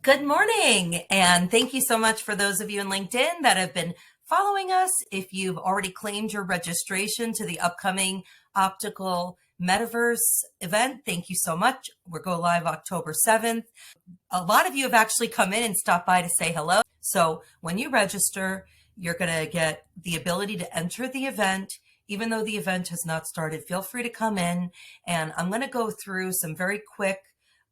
Good morning, and thank you so much for those of you in LinkedIn that have been following us. If you've already claimed your registration to the upcoming Optical Metaverse event, thank you so much. We're go live October 7th. A lot of you have actually come in and stopped by to say hello. So when you register, you're going to get the ability to enter the event. Even though the event has not started, feel free to come in, and I'm going to go through some very quick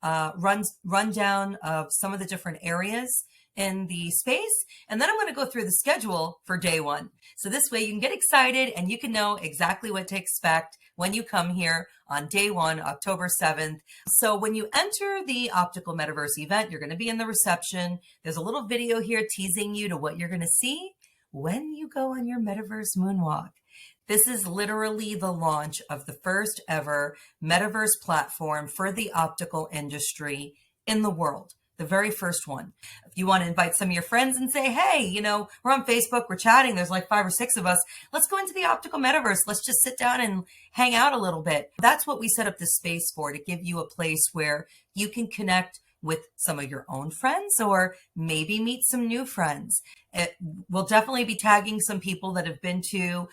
rundown of some of the different areas in the space. And then I'm going to go through the schedule for day one. So this way you can get excited and you can know exactly what to expect when you come here on day one, October 7th. So when you enter the Optical Metaverse event, you're going to be in the reception. There's a little video here teasing you to what you're going to see when you go on your Metaverse Moonwalk. This is literally the launch of the first ever metaverse platform for the optical industry in the world. The very first one. If you want to invite some of your friends and say, hey, we're on Facebook, we're chatting, there's like 5 or 6 of us. Let's go into the optical metaverse. Let's just sit down and hang out a little bit. That's what we set up this space for, to give you a place where you can connect with some of your own friends or maybe meet some new friends. We'll definitely be tagging some people that have been to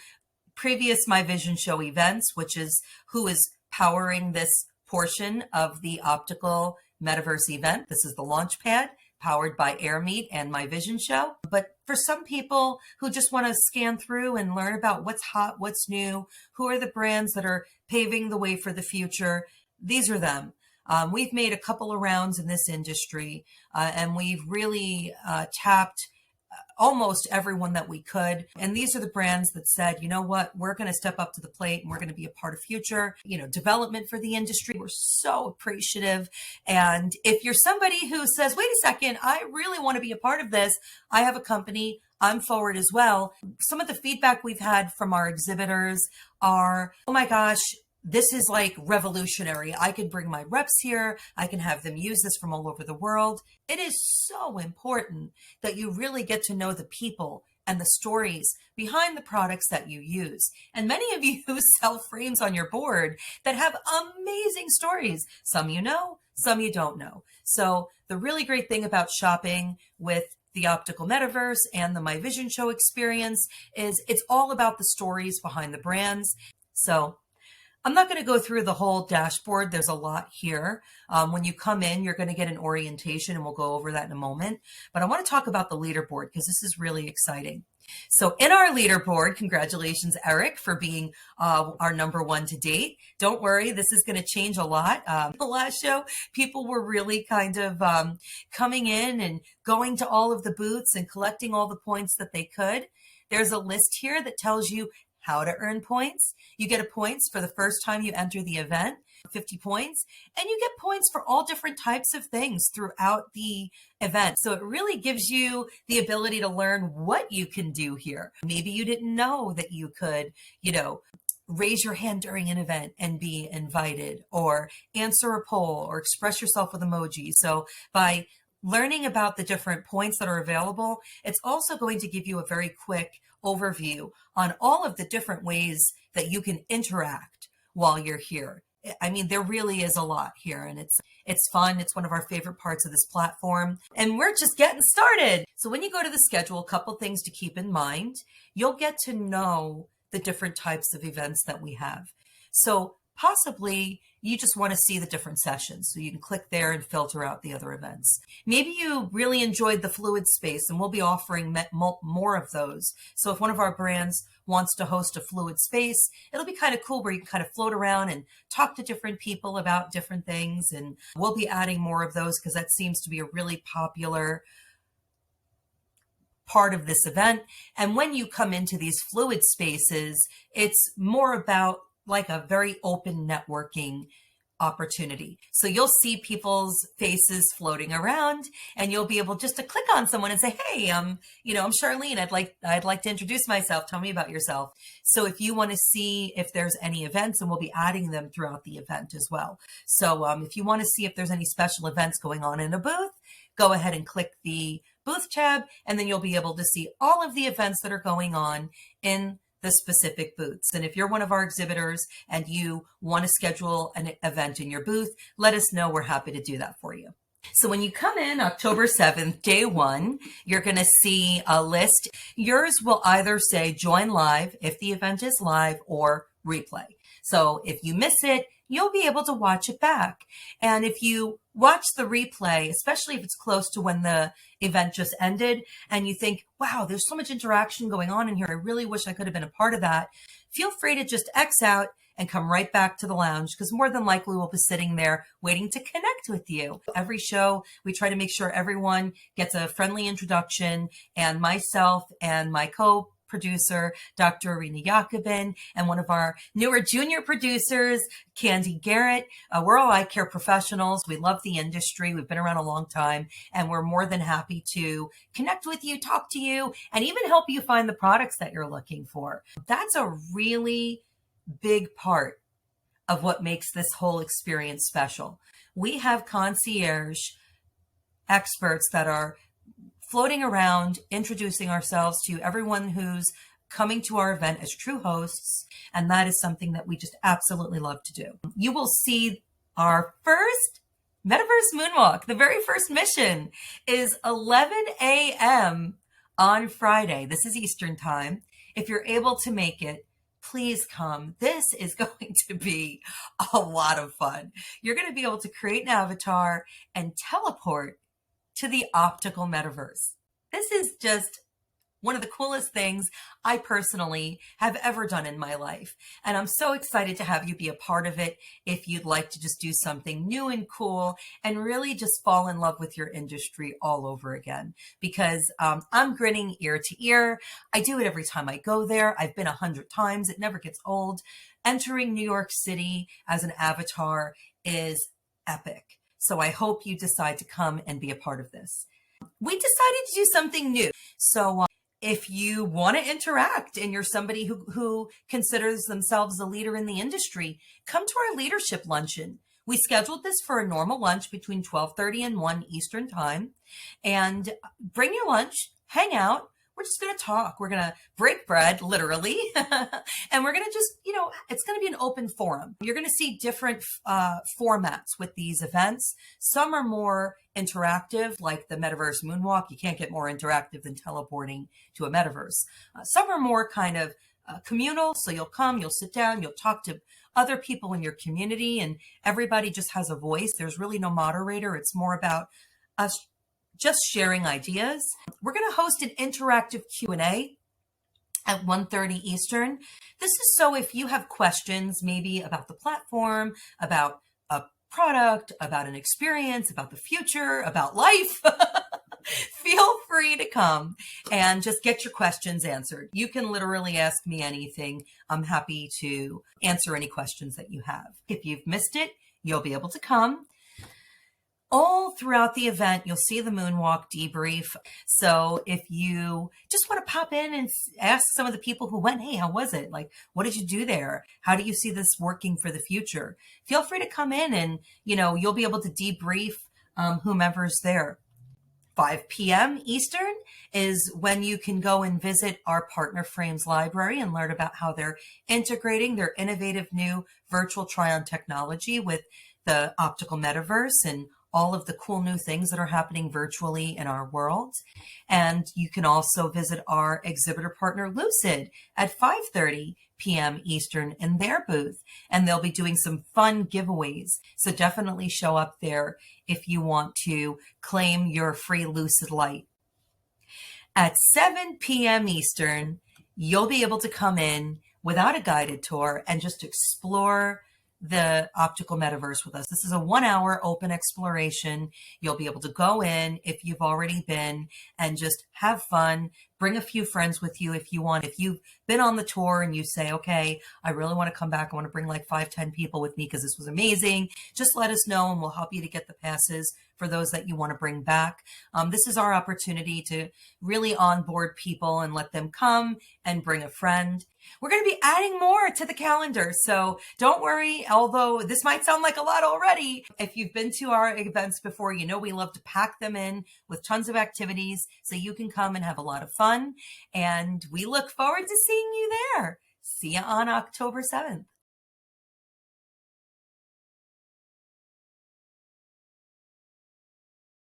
previous My Vision Show events, which is who is powering this portion of the Optical Metaverse event. This is the launch pad powered by AirMeet and My Vision Show. But for some people who just want to scan through and learn about what's hot, what's new, who are the brands that are paving the way for the future, these are them. We've made a couple of rounds in this industry, and we've really tapped almost everyone that we could. And these are the brands that said, you know what, we're going to step up to the plate and we're going to be a part of future, development for the industry. We're so appreciative. And if you're somebody who says, wait a second, I really want to be a part of this, I have a company, I'm forward as well. Some of the feedback we've had from our exhibitors are, oh my gosh, this is like revolutionary. I can bring my reps here. I can have them use this from all over the world. It is so important that you really get to know the people and the stories behind the products that you use. And many of you sell frames on your board that have amazing stories. Some you know, some you don't know. So the really great thing about shopping with the Optical Metaverse and the My Vision Show experience is it's all about the stories behind the brands. So I'm not going to go through the whole dashboard. There's a lot here. When you come in, you're going to get an orientation, and we'll go over that in a moment. But I want to talk about the leaderboard because this is really exciting. So in our leaderboard, congratulations, Eric, for being our number 1 to date. Don't worry, this is going to change a lot. The last show, people were really kind of coming in and going to all of the booths and collecting all the points that they could. There's a list here that tells you how to earn points. You get points for the first time you enter the event, 50 points, and you get points for all different types of things throughout the event. So it really gives you the ability to learn what you can do here. Maybe you didn't know that you could, raise your hand during an event and be invited, or answer a poll, or express yourself with emoji. So by learning about the different points that are available, it's also going to give you a very quick overview on all of the different ways that you can interact while you're here. I mean, there really is a lot here, and it's fun. It's one of our favorite parts of this platform, and we're just getting started. So when you go to the schedule, a couple things to keep in mind. You'll get to know the different types of events that we have. So possibly you just want to see the different sessions, so you can click there and filter out the other events. Maybe you really enjoyed the fluid space, and we'll be offering more of those. So if one of our brands wants to host a fluid space, it'll be kind of cool where you can kind of float around and talk to different people about different things. And we'll be adding more of those because that seems to be a really popular part of this event. And when you come into these fluid spaces, it's more about like a very open networking opportunity. So you'll see people's faces floating around, and you'll be able just to click on someone and say, hey, I'm Charlene. I'd like to introduce myself. Tell me about yourself. So if you want to see if there's any events, and we'll be adding them throughout the event as well. So if you want to see if there's any special events going on in a booth, go ahead and click the booth tab, and then you'll be able to see all of the events that are going on in the specific booths. And if you're one of our exhibitors and you want to schedule an event in your booth, let us know. We're happy to do that for you. So when you come in October 7th, day one, you're going to see a list. Yours will either say join live if the event is live or replay. So if you miss it, you'll be able to watch it back. And if you watch the replay, especially if it's close to when the event just ended and you think, wow, there's so much interaction going on in here. I really wish I could have been a part of that. Feel free to just X out and come right back to the lounge, because more than likely we'll be sitting there waiting to connect with you. Every show, we try to make sure everyone gets a friendly introduction, and myself and my co-producer, Dr. Irina Yakubin, and one of our newer junior producers, Candy Garrett. We're all eye care professionals. We love the industry. We've been around a long time, and we're more than happy to connect with you, talk to you, and even help you find the products that you're looking for. That's a really big part of what makes this whole experience special. We have concierge experts that are floating around, introducing ourselves to everyone who's coming to our event as true hosts. And that is something that we just absolutely love to do. You will see our first Metaverse Moonwalk. The very first mission is 11 a.m. on Friday. This is Eastern time. If you're able to make it, please come. This is going to be a lot of fun. You're going to be able to create an avatar and teleport to the optical metaverse. This is just one of the coolest things I personally have ever done in my life. And I'm so excited to have you be a part of it if you'd like to just do something new and cool and really just fall in love with your industry all over again. Because I'm grinning ear to ear. I do it every time I go there. I've been 100 times. It never gets old. Entering New York City as an avatar is epic. So I hope you decide to come and be a part of this. We decided to do something new. So if you want to interact and you're somebody who considers themselves a leader in the industry, come to our leadership luncheon. We scheduled this for a normal lunch between 12:30 and 1 Eastern time. And bring your lunch, hang out. We're just going to talk. We're going to break bread, literally. And we're going to just, it's going to be an open forum. You're going to see different formats with these events. Some are more interactive, like the Metaverse Moonwalk. You can't get more interactive than teleporting to a metaverse. Some are more kind of communal. So you'll come, you'll sit down, you'll talk to other people in your community, and everybody just has a voice. There's really no moderator. It's more about us just sharing ideas. We're going to host an interactive Q&A at 1:30 Eastern. This is so if you have questions, maybe about the platform, about a product, about an experience, about the future, about life, feel free to come and just get your questions answered. You can literally ask me anything. I'm happy to answer any questions that you have. If you've missed it, you'll be able to come. All throughout the event, you'll see the Moonwalk debrief. So if you just want to pop in and ask some of the people who went, hey, how was it? Like, what did you do there? How do you see this working for the future? Feel free to come in and, you'll be able to debrief whomever's there. 5 p.m. Eastern is when you can go and visit our Partner Frames library and learn about how they're integrating their innovative new virtual try-on technology with the Optical Metaverse and all of the cool new things that are happening virtually in our world. And you can also visit our exhibitor partner, Lucid, at 5:30 p.m. Eastern in their booth. And they'll be doing some fun giveaways. So definitely show up there if you want to claim your free Lucid light. At 7 p.m. Eastern, you'll be able to come in without a guided tour and just explore the optical metaverse with us. This is a 1-hour open exploration. You'll be able to go in if you've already been and just have fun. Bring a few friends with you if you want. If you've been on the tour and you say, okay, I really want to come back. I want to bring like 5-10 people with me because this was amazing. Just let us know and we'll help you to get the passes for those that you want to bring back. This is our opportunity to really onboard people and let them come and bring a friend. We're going to be adding more to the calendar. So don't worry, although this might sound like a lot already. If you've been to our events before, we love to pack them in with tons of activities so you can come and have a lot of fun. And we look forward to seeing you there. See you on October 7th.